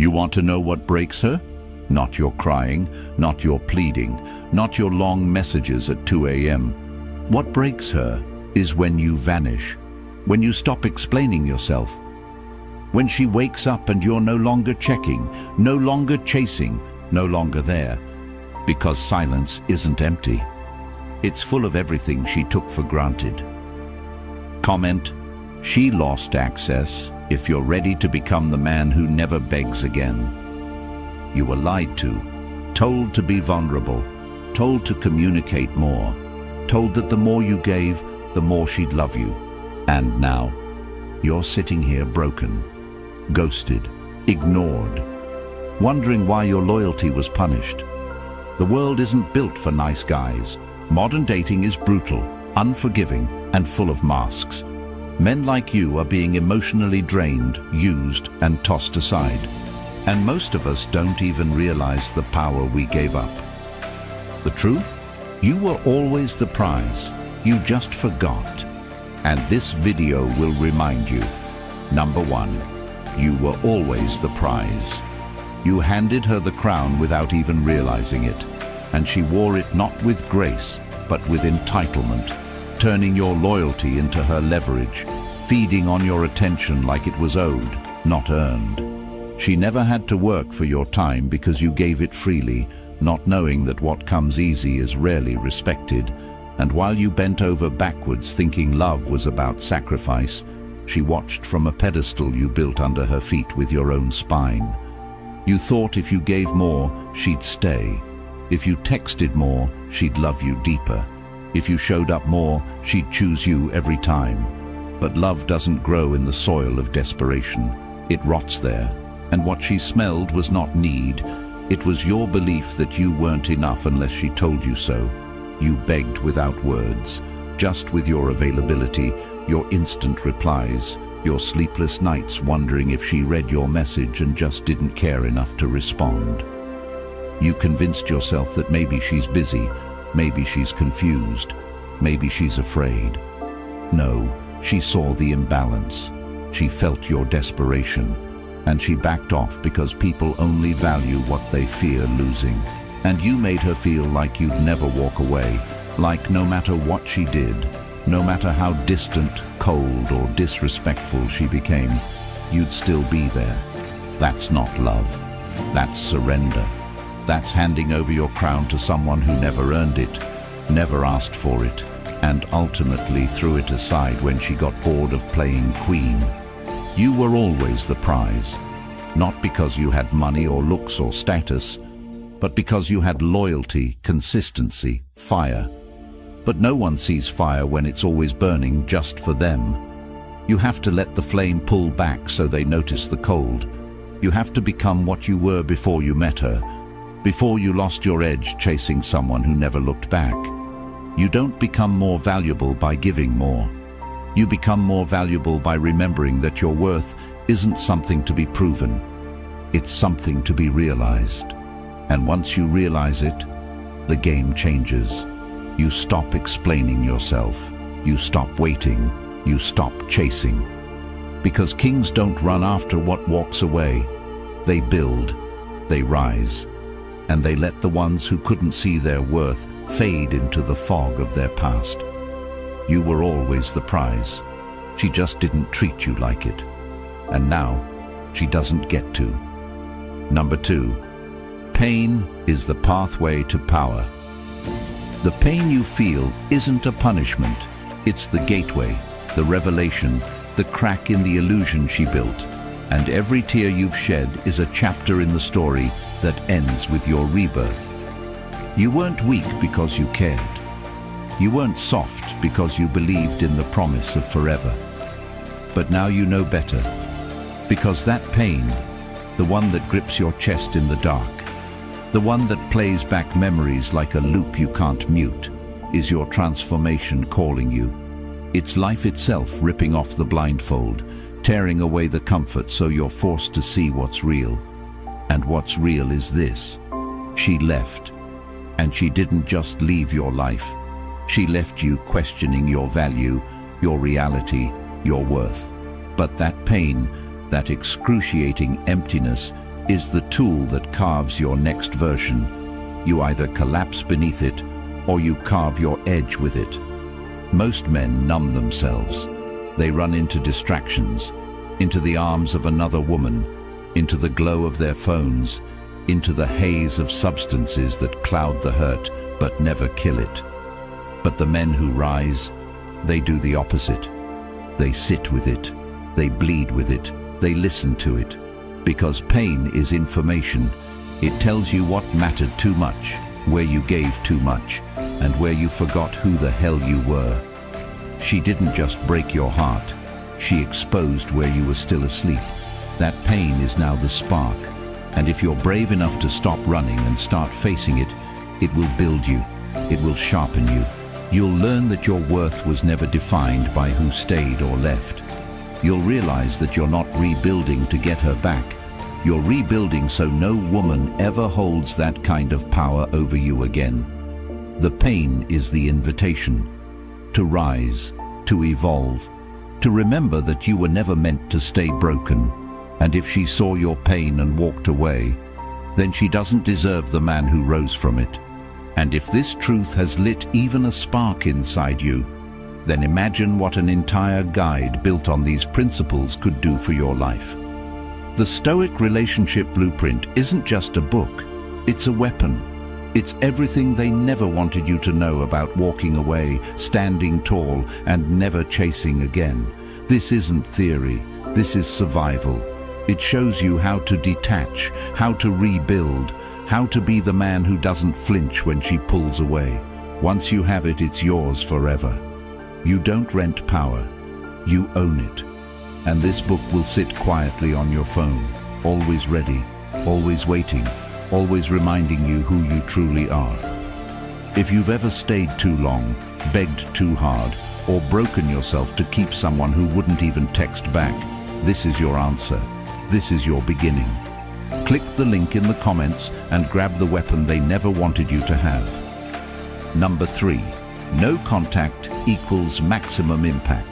You want to know what breaks her? Not your crying, not your pleading, not your long messages at 2 a.m. What breaks her is when you vanish, when you stop explaining yourself, when she wakes up and you're no longer checking, no longer chasing, no longer there, because silence isn't empty. It's full of everything she took for granted. Comment, she lost access if you're ready to become the man who never begs again. You were lied to, told to be vulnerable, told to communicate more, told that the more you gave, the more she'd love you. And now, you're sitting here broken, ghosted, ignored, wondering why your loyalty was punished. The world isn't built for nice guys. Modern dating is brutal, unforgiving, and full of masks. Men like you are being emotionally drained, used, and tossed aside. And most of us don't even realize the power we gave up. The truth? You were always the prize. You just forgot. And this video will remind you. Number 1, you were always the prize. You handed her the crown without even realizing it, and she wore it not with grace, but with entitlement, turning your loyalty into her leverage, feeding on your attention like it was owed, not earned. She never had to work for your time because you gave it freely, not knowing that what comes easy is rarely respected. And while you bent over backwards thinking love was about sacrifice, she watched from a pedestal you built under her feet with your own spine. You thought if you gave more, she'd stay. If you texted more, she'd love you deeper. If you showed up more, she'd choose you every time. But love doesn't grow in the soil of desperation. It rots there. And what she smelled was not need. It was your belief that you weren't enough unless she told you so. You begged without words, just with your availability, your instant replies, your sleepless nights wondering if she read your message and just didn't care enough to respond. You convinced yourself that maybe she's busy, maybe she's confused, maybe she's afraid. No, she saw the imbalance. She felt your desperation, and she backed off because people only value what they fear losing. And you made her feel like you'd never walk away, like no matter what she did, no matter how distant, cold, or disrespectful she became, you'd still be there. That's not love. That's surrender. That's handing over your crown to someone who never earned it, never asked for it, and ultimately threw it aside when she got bored of playing queen. You were always the prize, not because you had money or looks or status, but because you had loyalty, consistency, fire. But no one sees fire when it's always burning just for them. You have to let the flame pull back so they notice the cold. You have to become what you were before you met her, before you lost your edge chasing someone who never looked back. You don't become more valuable by giving more. You become more valuable by remembering that your worth isn't something to be proven. It's something to be realized. And once you realize it, the game changes. You stop explaining yourself. You stop waiting. You stop chasing. Because kings don't run after what walks away. They build, they rise, and they let the ones who couldn't see their worth fade into the fog of their past. You were always the prize. She just didn't treat you like it. And now, she doesn't get to. Number 2. Pain is the pathway to power. The pain you feel isn't a punishment. It's the gateway, the revelation, the crack in the illusion she built. And every tear you've shed is a chapter in the story that ends with your rebirth. You weren't weak because you cared. You weren't soft because you believed in the promise of forever. But now you know better. Because that pain, the one that grips your chest in the dark, the one that plays back memories like a loop you can't mute, is your transformation calling you. It's life itself ripping off the blindfold, tearing away the comfort so you're forced to see what's real. And what's real is this. She left. And she didn't just leave your life. She left you questioning your value, your reality, your worth. But that pain, that excruciating emptiness, is the tool that carves your next version. You either collapse beneath it, or you carve your edge with it. Most men numb themselves. They run into distractions, into the arms of another woman, into the glow of their phones, into the haze of substances that cloud the hurt but never kill it. But the men who rise, they do the opposite. They sit with it, they bleed with it, they listen to it. Because pain is information. It tells you what mattered too much, where you gave too much, and where you forgot who the hell you were. She didn't just break your heart, she exposed where you were still asleep. That pain is now the spark, and if you're brave enough to stop running and start facing it, it will build you, it will sharpen you. You'll learn that your worth was never defined by who stayed or left. You'll realize that you're not rebuilding to get her back. You're rebuilding so no woman ever holds that kind of power over you again. The pain is the invitation to rise, to evolve, to remember that you were never meant to stay broken. And if she saw your pain and walked away, then she doesn't deserve the man who rose from it. And if this truth has lit even a spark inside you, then imagine what an entire guide built on these principles could do for your life. The Stoic Relationship Blueprint isn't just a book, it's a weapon. It's everything they never wanted you to know about walking away, standing tall, and never chasing again. This isn't theory, this is survival. It shows you how to detach, how to rebuild, how to be the man who doesn't flinch when she pulls away. Once you have it, it's yours forever. You don't rent power, you own it. And this book will sit quietly on your phone, always ready, always waiting, always reminding you who you truly are. If you've ever stayed too long, begged too hard, or broken yourself to keep someone who wouldn't even text back, this is your answer. This is your beginning. Click the link in the comments and grab the weapon they never wanted you to have. Number 3. No contact equals maximum impact.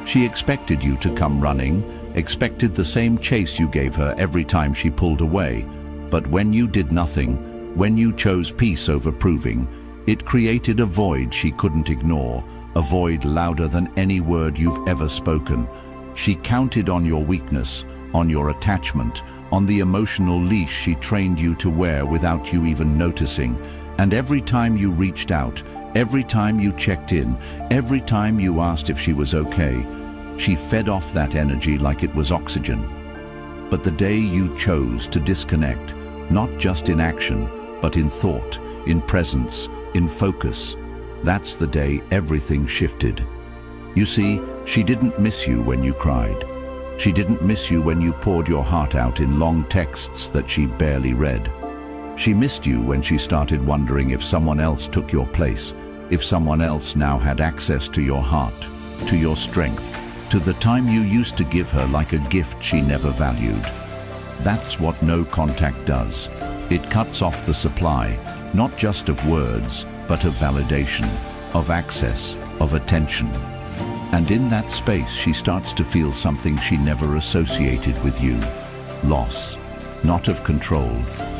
She expected you to come running, expected the same chase you gave her every time she pulled away. But when you did nothing, when you chose peace over proving, it created a void she couldn't ignore, a void louder than any word you've ever spoken. She counted on your weakness, on your attachment, on the emotional leash she trained you to wear without you even noticing. And every time you reached out, every time you checked in, every time you asked if she was okay, she fed off that energy like it was oxygen. But the day you chose to disconnect, not just in action, but in thought, in presence, in focus, that's the day everything shifted. You see, she didn't miss you when you cried. She didn't miss you when you poured your heart out in long texts that she barely read. She missed you when she started wondering if someone else took your place, if someone else now had access to your heart, to your strength, to the time you used to give her like a gift she never valued. That's what no contact does. It cuts off the supply, not just of words, but of validation, of access, of attention. And in that space, she starts to feel something she never associated with you. Loss, not of control,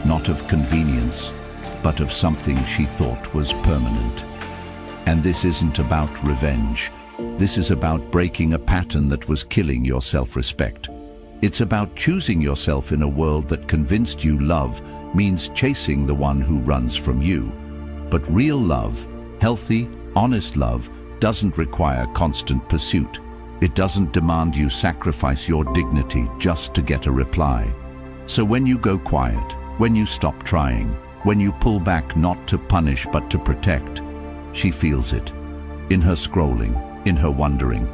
not of convenience, but of something she thought was permanent. And this isn't about revenge. This is about breaking a pattern that was killing your self-respect. It's about choosing yourself in a world that convinced you love means chasing the one who runs from you. But real love, healthy, honest love, doesn't require constant pursuit. It doesn't demand you sacrifice your dignity just to get a reply. So when you go quiet, when you stop trying, when you pull back not to punish but to protect, she feels it. In her scrolling, in her wondering,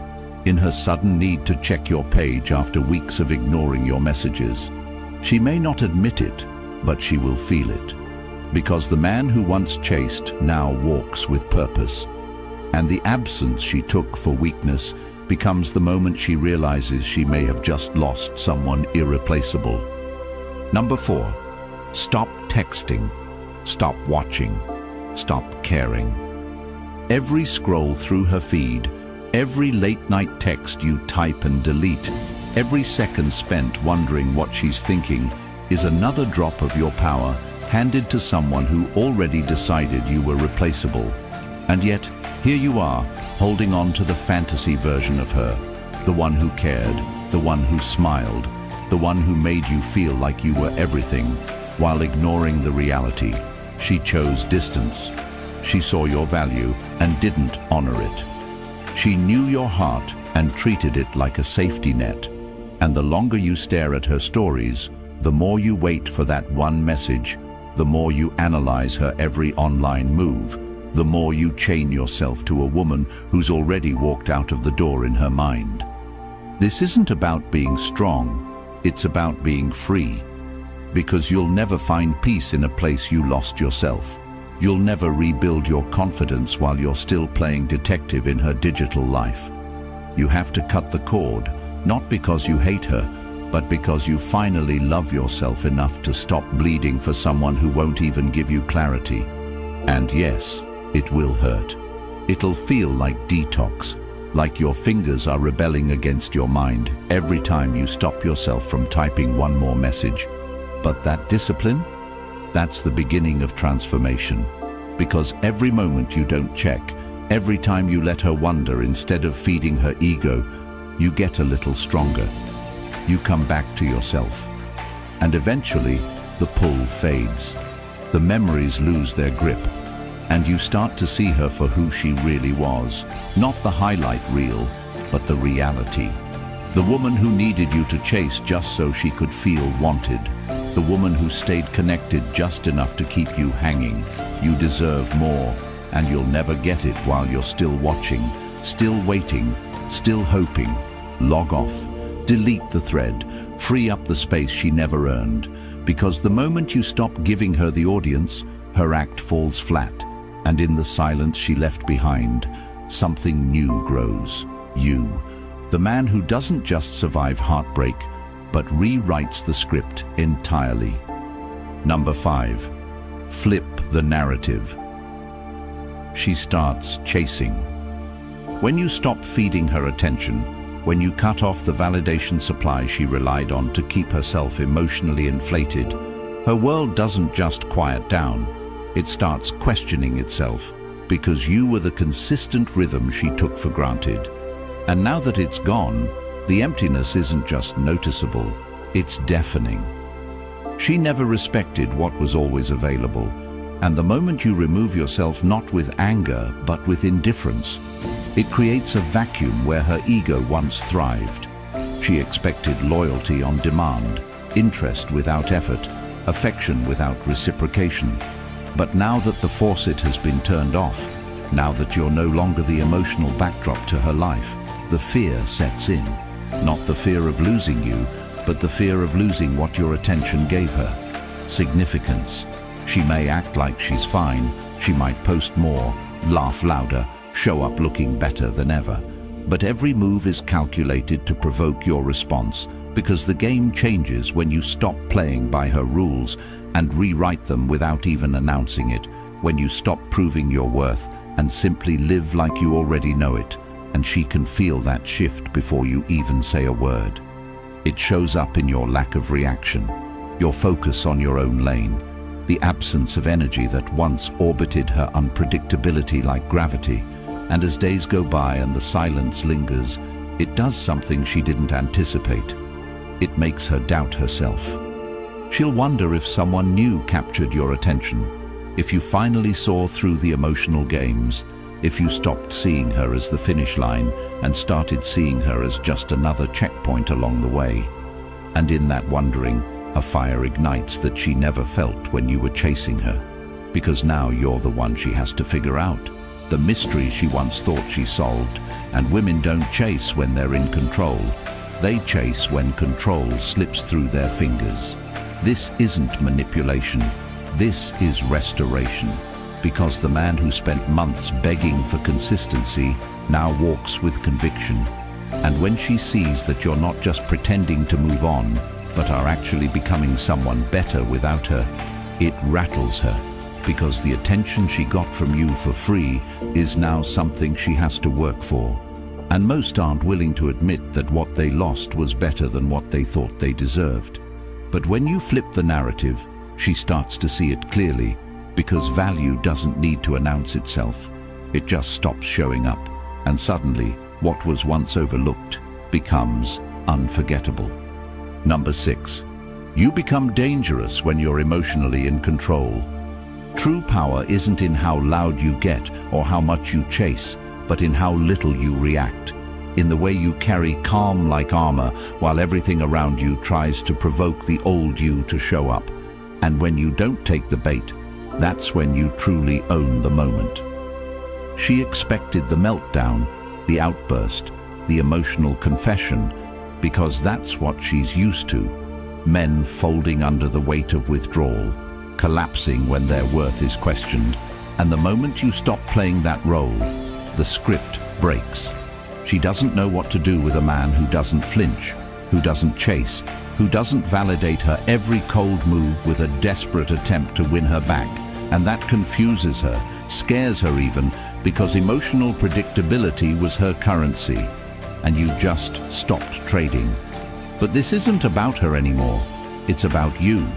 in her sudden need to check your page after weeks of ignoring your messages. She may not admit it, but she will feel it. Because the man who once chased now walks with purpose. And the absence she took for weakness becomes the moment she realizes she may have just lost someone irreplaceable. Number 4, stop texting, stop watching, stop caring. Every scroll through her feed, every late-night text you type and delete, every second spent wondering what she's thinking, is another drop of your power handed to someone who already decided you were replaceable. And yet, here you are, holding on to the fantasy version of her, the one who cared, the one who smiled, the one who made you feel like you were everything, while ignoring the reality. She chose distance. She saw your value and didn't honor it. She knew your heart and treated it like a safety net. And the longer you stare at her stories, the more you wait for that one message, the more you analyze her every online move, the more you chain yourself to a woman who's already walked out of the door in her mind. This isn't about being strong, it's about being free. Because you'll never find peace in a place you lost yourself. You'll never rebuild your confidence while you're still playing detective in her digital life. You have to cut the cord, not because you hate her, but because you finally love yourself enough to stop bleeding for someone who won't even give you clarity. And yes, it will hurt. It'll feel like detox, like your fingers are rebelling against your mind every time you stop yourself from typing one more message. But that discipline, that's the beginning of transformation. Because every moment you don't check, every time you let her wonder instead of feeding her ego, you get a little stronger. You come back to yourself. And eventually, the pull fades. The memories lose their grip. And you start to see her for who she really was. Not the highlight reel, but the reality. The woman who needed you to chase just so she could feel wanted. The woman who stayed connected just enough to keep you hanging. You deserve more, and you'll never get it while you're still watching, still waiting, still hoping. Log off, delete the thread, free up the space she never earned. Because the moment you stop giving her the audience, her act falls flat. And in the silence she left behind, something new grows. You, the man who doesn't just survive heartbreak, but rewrites the script entirely. Number 5. Flip the narrative. She starts chasing. When you stop feeding her attention, when you cut off the validation supply she relied on to keep herself emotionally inflated, her world doesn't just quiet down. It starts questioning itself, because you were the consistent rhythm she took for granted. And now that it's gone, the emptiness isn't just noticeable, it's deafening. She never respected what was always available, and the moment you remove yourself not with anger, but with indifference, it creates a vacuum where her ego once thrived. She expected loyalty on demand, interest without effort, affection without reciprocation. But now that the faucet has been turned off, now that you're no longer the emotional backdrop to her life, the fear sets in. Not the fear of losing you, but the fear of losing what your attention gave her. Significance. She may act like she's fine, she might post more, laugh louder, show up looking better than ever. But every move is calculated to provoke your response, because the game changes when you stop playing by her rules and rewrite them without even announcing it, when you stop proving your worth and simply live like you already know it, and she can feel that shift before you even say a word. It shows up in your lack of reaction, your focus on your own lane, the absence of energy that once orbited her unpredictability like gravity. And as days go by and the silence lingers, it does something she didn't anticipate. It makes her doubt herself. She'll wonder if someone new captured your attention, if you finally saw through the emotional games, if you stopped seeing her as the finish line and started seeing her as just another checkpoint along the way. And in that wondering, a fire ignites that she never felt when you were chasing her. Because now you're the one she has to figure out. The mystery she once thought she solved. And women don't chase when they're in control. They chase when control slips through their fingers. This isn't manipulation. This is restoration. Because the man who spent months begging for consistency now walks with conviction. And when she sees that you're not just pretending to move on, but are actually becoming someone better without her, it rattles her. Because the attention she got from you for free is now something she has to work for. And most aren't willing to admit that what they lost was better than what they thought they deserved. But when you flip the narrative, she starts to see it clearly, because value doesn't need to announce itself. It just stops showing up, and suddenly, what was once overlooked becomes unforgettable. Number 6. You become dangerous when you're emotionally in control. True power isn't in how loud you get or how much you chase, but in how little you react. In the way you carry calm like armor while everything around you tries to provoke the old you to show up. And when you don't take the bait, that's when you truly own the moment. She expected the meltdown, the outburst, the emotional confession, because that's what she's used to. Men folding under the weight of withdrawal, collapsing when their worth is questioned. And the moment you stop playing that role, the script breaks. She doesn't know what to do with a man who doesn't flinch, who doesn't chase, who doesn't validate her every cold move with a desperate attempt to win her back. And that confuses her, scares her even, because emotional predictability was her currency. And you just stopped trading. But this isn't about her anymore. It's about you.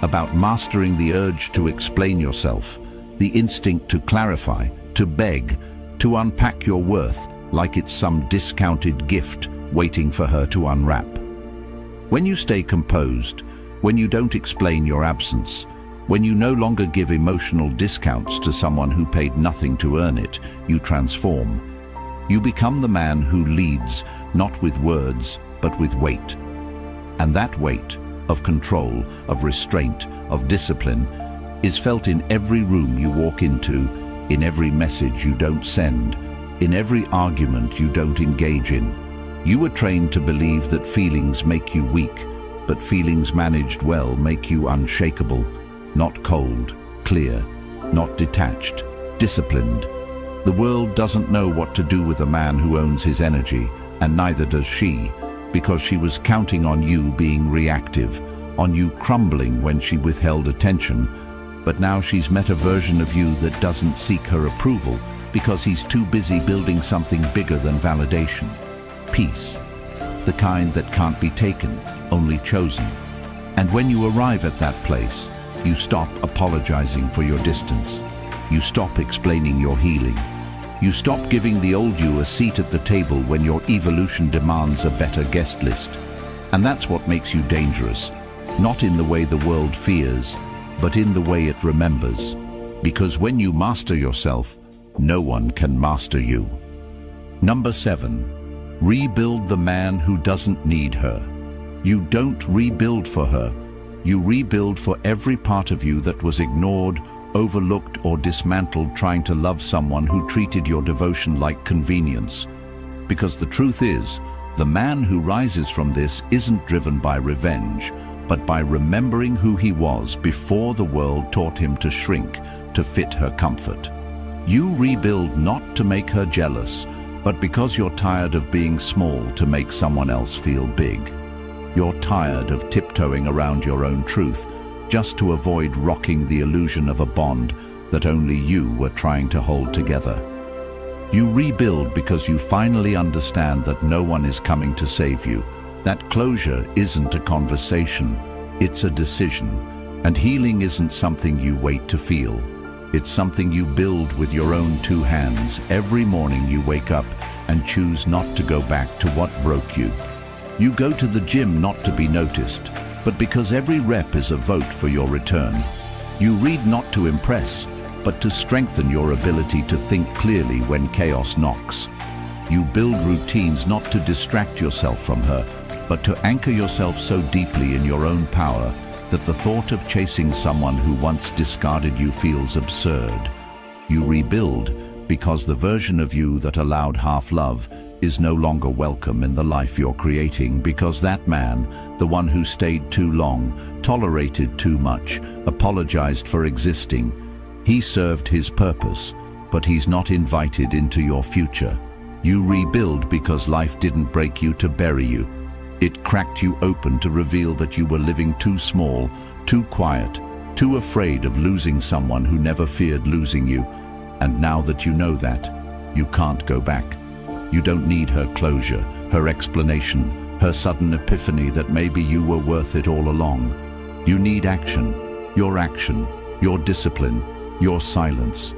About mastering the urge to explain yourself, the instinct to clarify, to beg, to unpack your worth like it's some discounted gift waiting for her to unwrap. When you stay composed, when you don't explain your absence, when you no longer give emotional discounts to someone who paid nothing to earn it, you transform. You become the man who leads, not with words, but with weight. And that weight, of control, of restraint, of discipline, is felt in every room you walk into, in every message you don't send, in every argument you don't engage in. You were trained to believe that feelings make you weak, but feelings managed well make you unshakable, not cold, clear, not detached, disciplined. The world doesn't know what to do with a man who owns his energy, and neither does she, because she was counting on you being reactive, on you crumbling when she withheld attention. But now she's met a version of you that doesn't seek her approval, because he's too busy building something bigger than validation. Peace. The kind that can't be taken, only chosen. And when you arrive at that place, you stop apologizing for your distance. You stop explaining your healing. You stop giving the old you a seat at the table when your evolution demands a better guest list. And that's what makes you dangerous, not in the way the world fears, but in the way it remembers. Because when you master yourself, no one can master you. Number 7. Rebuild the man who doesn't need her. You don't rebuild for her. You rebuild for every part of you that was ignored, overlooked, or dismantled trying to love someone who treated your devotion like convenience. Because the truth is, the man who rises from this isn't driven by revenge, but by remembering who he was before the world taught him to shrink, to fit her comfort. You rebuild not to make her jealous, but because you're tired of being small to make someone else feel big. You're tired of tiptoeing around your own truth, just to avoid rocking the illusion of a bond that only you were trying to hold together. You rebuild because you finally understand that no one is coming to save you. That closure isn't a conversation, it's a decision. And healing isn't something you wait to feel. It's something you build with your own 2 hands every morning you wake up and choose not to go back to what broke you. You go to the gym not to be noticed, but because every rep is a vote for your return. You read not to impress, but to strengthen your ability to think clearly when chaos knocks. You build routines not to distract yourself from her, but to anchor yourself so deeply in your own power that the thought of chasing someone who once discarded you feels absurd. You rebuild because the version of you that allowed half-love is no longer welcome in the life you're creating, because that man, the one who stayed too long, tolerated too much, apologized for existing, he served his purpose, but he's not invited into your future. You rebuild because life didn't break you to bury you. It cracked you open to reveal that you were living too small, too quiet, too afraid of losing someone who never feared losing you. And now that you know that, you can't go back. You don't need her closure, her explanation, her sudden epiphany that maybe you were worth it all along. You need action, your discipline, your silence.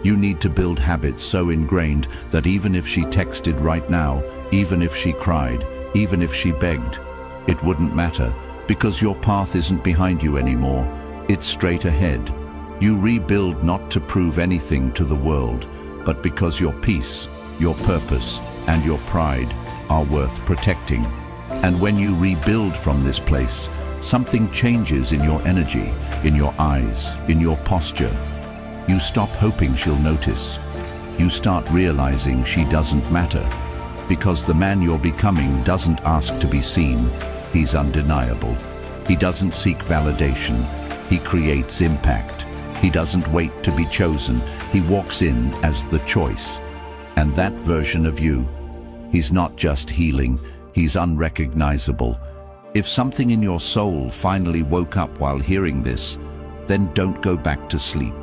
You need to build habits so ingrained that even if she texted right now, even if she cried, even if she begged, it wouldn't matter, because your path isn't behind you anymore, it's straight ahead. You rebuild not to prove anything to the world, but because your peace, your purpose, and your pride are worth protecting. And when you rebuild from this place, something changes in your energy, in your eyes, in your posture. You stop hoping she'll notice. You start realizing she doesn't matter, because the man you're becoming doesn't ask to be seen. He's undeniable. He doesn't seek validation. He creates impact. He doesn't wait to be chosen. He walks in as the choice. And that version of you, he's not just healing, he's unrecognizable. If something in your soul finally woke up while hearing this, then don't go back to sleep.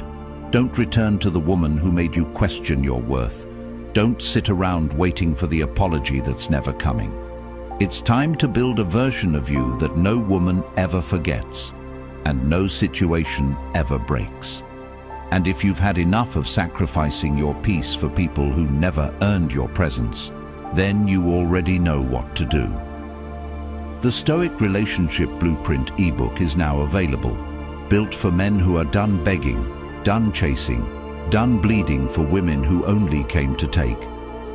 Don't return to the woman who made you question your worth. Don't sit around waiting for the apology that's never coming. It's time to build a version of you that no woman ever forgets, and no situation ever breaks. And if you've had enough of sacrificing your peace for people who never earned your presence, then you already know what to do. The Stoic Relationship Blueprint ebook is now available, built for men who are done begging, done chasing, done bleeding for women who only came to take.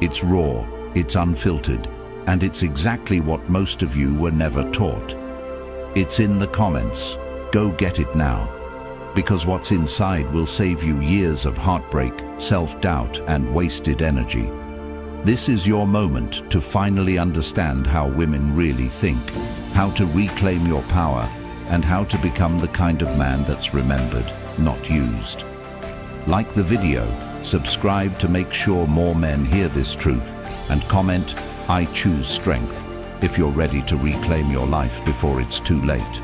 It's raw, it's unfiltered, and it's exactly what most of you were never taught. It's in the comments. Go get it now, because what's inside will save you years of heartbreak, self-doubt, and wasted energy. This is your moment to finally understand how women really think, how to reclaim your power, and how to become the kind of man that's remembered, not used. Like the video, subscribe to make sure more men hear this truth, and comment, "I choose strength," if you're ready to reclaim your life before it's too late.